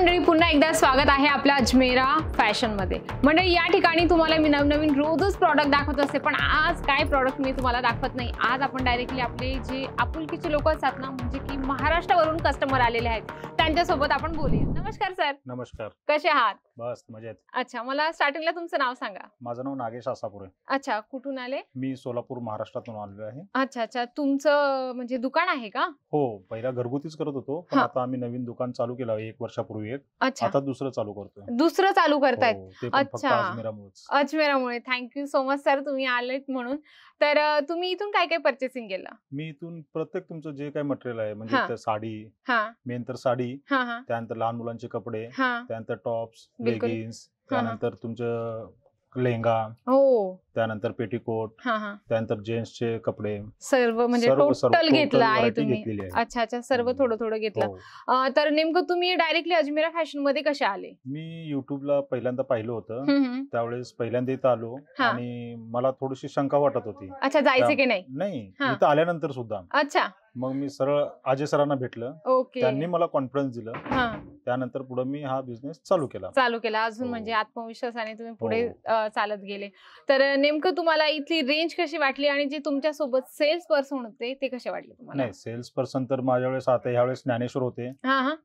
मंडळी, पुन्हा एकदा स्वागत आहे आपल्या अजमेरा फॅशन मध्ये। मंडळी, या ठिकाणी तुम्हाला मी नवनवीन रोजच प्रॉडक्ट दाखवत असते, पण आज काय प्रॉडक्ट मी तुम्हाला दाखवत नाही। आज आपण डायरेक्टली आपले जे आपुलकीचे लोक असतात ना, म्हणजे की महाराष्ट्रावरून कस्टमर आलेले आहेत, त्यांच्यासोबत आपण बोलूया। नमस्कार सर। नमस्कार। कसे आहात? बस मजेत। अच्छा, मला स्टार्टिंगला तुमचं नाव सांगा। माझं नाव नागेश आसापुरे। अच्छा, कुठून आले? मी सोलापूर महाराष्ट्रातून आलो आहे। अच्छा अच्छा, तुमचं म्हणजे दुकान आहे का? हो, पहिला घरगुतीच करत होतो, पण आता आम्ही नवीन दुकान चालू केलं 1 वर्षापूर्वी। आता दुसरं चालू करतोय। दुसरं चालू करतायत? ते पण फक्त अजमेरामुळेच। अजमेरामुळे। थँक्यू सो मच सर, तुम्ही आलेत म्हणून। तर तुम्ही इथून काय काय परचेसिंग केलं? मी इथून प्रत्येक तुमचं जे काही मटेरियल आहे, म्हणजे साडी, मेन तर साडी, त्यानंतर लहान मुलांचे कपडे, त्यानंतर टॉप्स, लेगिन्स, त्यानंतर तुमचं लेहंगा, त्यानंतर पेटीकोट, त्यानंतर जेंट्सचे कपडे, सर्व म्हणजे टोटल घेतलं आहे तुम्ही? अच्छा अच्छा, सर्व थोडं थोडं घेतलं। तर नेमकं तुम्ही डायरेक्टली अजमेरा फॅशन मध्ये कसे आले? मी युट्यूबला पहिल्यांदा पाहिलं होतं, त्यावेळेस पहिल्यांदा इथं आलो आणि मला थोडीशी शंका वाटत होती। अच्छा, जायचं की नाही? नाही, इथं आल्यानंतर सुद्धा। अच्छा, मग मी सरळ अजय सरांना भेटलं, त्यांनी मला कॉन्फिडन्स दिलं, त्यानंतर पुढे मी हा बिझनेस चालू केला। अजून म्हणजे आत्मविश्वासाने तुम्ही पुढे चालत गेले। तर नेमकं तुम्हाला इथली रेंज कशी वाटली आणि जे तुमच्या सोबत सेल्स पर्सन होते ते कसे वाटले तुम्हाला? नाही, सेल्स पर्सन तर माझ्या वेळेस, आता ह्यावेळेस ज्ञानेश्वर होते,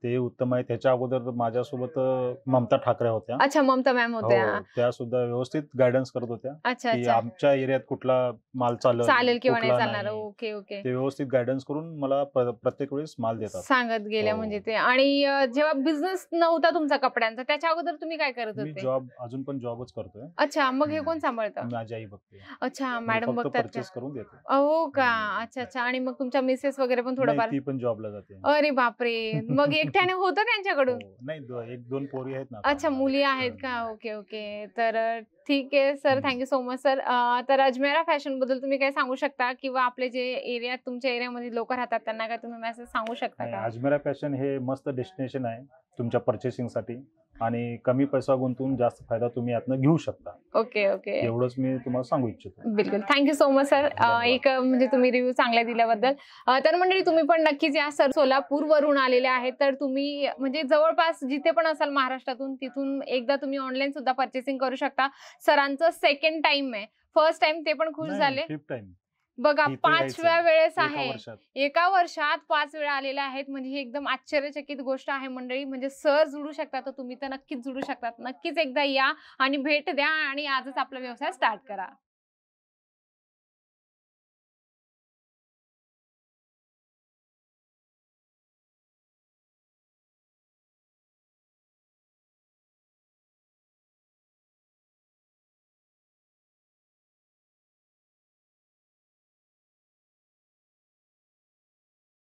ते उत्तम आहे। त्याच्या अगोदर माझ्यासोबत ममता ठाकरे होत्या। अच्छा, ममता मॅम होत्या। त्या सुद्धा व्यवस्थित गायडन्स करत होत्या, अच्छा की आमच्या एरियात कुठला माल चालेल किंवा नाही चालणार। ओके ओके, ते व्यवस्थित गायडन्स करून मला प्रत्येक वेळेस माल देतात, सांगत गेल्या म्हणजे ते। आणि जेव्हा बिझनेस नव्हता तुमचा कपड्यांचा, त्याच्या अगोदर तुम्ही काय करत होते? मी जॉब, अजून पण जॉबच करतोय। अच्छा, मग हे कोण सांभाळतं? माझी आई बघते। अच्छा, मॅडम बघतात परचेस करून देते। हो का? अच्छा अच्छा। आणि मग तुमच्या मिसेस वगैरे पण थोडंफार? ती पण जॉबला जाते। अरे बापरे, मग एकट्याने होतं त्यांच्याकडून? नाही, 1-2 पोरी आहेत ना। अच्छा, मुली आहेत का? ओके ओके, तर ठीक आहे sir, thank you so much sir. तर अजमेरा फॅशन बद्दल तुम्ही काय सांगू शकता, किंवा आपले जे एरियात, तुमच्या एरियामध्ये लोक राहतात, त्यांना काय तुम्ही मेसेज सांगू शकता का? अजमेरा फॅशन हे मस्त डेस्टिनेशन आहे तुमच्या पर्चेसिंग साठी, आणि कमी पैसा गुंतवून जास्त फायदा तुम्ही यातनं घेऊ शकता। ओके ओके, एवढंच मी तुम्हाला सांगू इच्छितो। बिलकुल, थँक्यू सो मच सर, एक म्हणजे तुम्ही रिव्ह्यू चांगला दिल्याबद्दल। तर मंडळी, तुम्ही पण नक्कीच या सर। सोलापूर वरून आलेले आहेत, तर तुम्ही म्हणजे जवळपास जिथे पण असाल महाराष्ट्रातून, तिथून एकदा तुम्ही ऑनलाईन सुद्धा परचेसिंग करू शकता। सरांचं सेकंड टाइम आहे, फर्स्ट टाइम ते पण खुश झाले, फिफ्थ टाइम बघा, 5व्या वेळेस आहे। एका वर्षात 5 वेळा आलेल्या आहेत, म्हणजे ही एकदम आश्चर्यचकित गोष्ट आहे मंडळी। म्हणजे सर जुळू शकतात, तर तुम्ही तर नक्कीच जुळू शकतात। नक्कीच एकदा या आणि भेट द्या आणि आजच आपला व्यवसाय स्टार्ट करा।